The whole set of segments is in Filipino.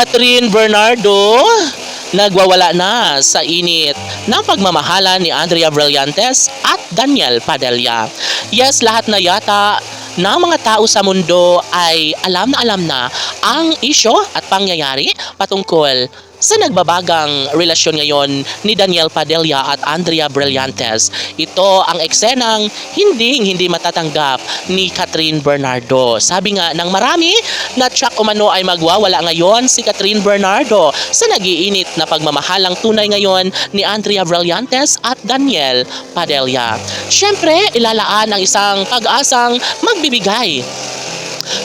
Catherine Bernardo nagwawala na sa init ng pagmamahala ni Andrea Brillantes at Daniel Padilla. Yes, lahat na yata ng mga tao sa mundo ay alam na ang isyo at pangyayari patungkol sa nagbabagang relasyon ngayon ni Daniel Padilla at Andrea Brillantes. Ito ang eksenang hindi matatanggap ni Catherine Bernardo. Sabi nga ng marami na tsak umano ay magwawala ngayon si Catherine Bernardo sa nagiinit na pagmamahalang tunay ngayon ni Andrea Brillantes at Daniel Padilla. Siyempre, ilalaan ang isang pag-asang magbibigay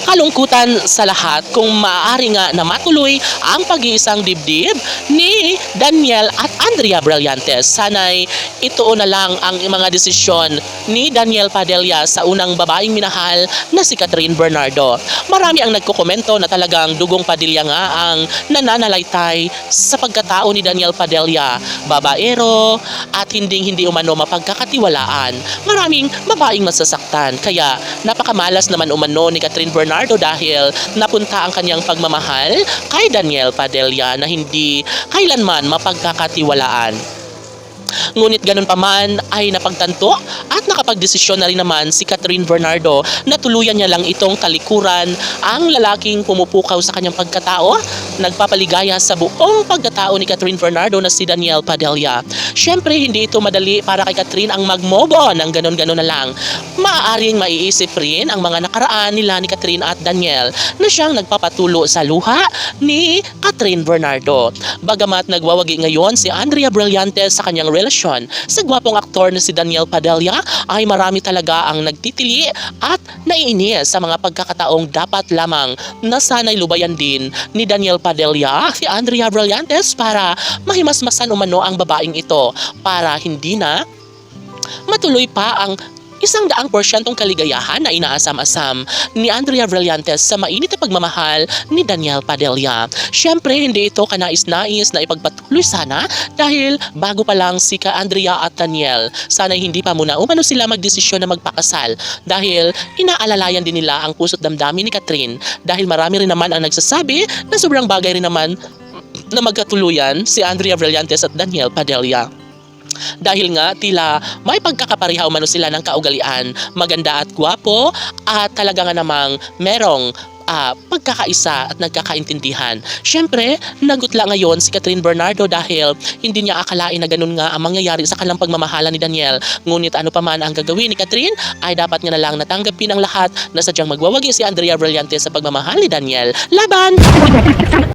kalungkutan sa lahat kung maaari nga na matuloy ang pag-iisang dibdib ni Daniel at Andrea Brillantes. Sana'y ito na lang ang mga desisyon ni Daniel Padilla sa unang babaeng minahal na si Catherine Bernardo. Marami ang nagkokomento na talagang dugong Padilla nga ang nananalaytay sa pagkatao ni Daniel Padilla. Babaero at hindi umano mapagkakatiwalaan. Maraming babaeng masasaktan. Kaya napakamalas naman umano ni Catherine Bernardo dahil napunta ang kanyang pagmamahal kay Daniel Padilla na hindi kailanman mapagkakatiwalaan. Ngunit ganun pa man ay napagtanto at nakapagdesisyon na rin naman si Catherine Bernardo na tuluyan niya lang itong talikuran ang lalaking pumupukaw sa kanyang pagkatao, nagpapaligaya sa buong pagkatao ni Catherine Bernardo na si Daniel Padilla. Siyempre, hindi ito madali para kay Catherine ang magmobo ng ganun-ganun na lang. Maaaring maiisip rin ang mga nakaraan nila ni Catherine at Daniel na siyang nagpapatulo sa luha ni Catherine Bernardo. Bagamat nagwawagi ngayon si Andrea Brillantes sa kanyang relasyon sa gwapong aktor na si Daniel Padilla, ay marami talaga ang nagtitili at naiinis sa mga pagkakataong dapat lamang na sana'y lubayan din ni Daniel Padilla si Andrea Brillantes para mahimasmasan umano ang babaeng ito para hindi na matuloy pa ang 100% kaligayahan na inaasam-asam ni Andrea Brillantes sa mainit na pagmamahal ni Daniel Padilla. Siyempre, hindi ito kanais-nais na ipagpatuloy sana dahil bago pa lang si Andrea at Daniel. Sana hindi pa muna umano sila magdesisyon na magpakasal dahil inaalalayan din nila ang puso't damdamin ni Catherine dahil marami rin naman ang nagsasabi na sobrang bagay rin naman na magkatuluyan si Andrea Brillantes at Daniel Padilla. Dahil nga tila may pagkakapareha umano sila ng kaugalian, maganda at gwapo at talaga nga namang merong pagkakaisa at nagkakaintindihan. Siyempre, nagutla ngayon si Catherine Bernardo dahil hindi niya akalain na ganun nga ang mangyayari sa kanilang pagmamahala ni Daniel. Ngunit ano pa man ang gagawin ni Catherine, ay dapat niya na lang natanggapin ang lahat na sadyang magwawagi si Andrea Brillantes sa pagmamahal ni Daniel. Laban!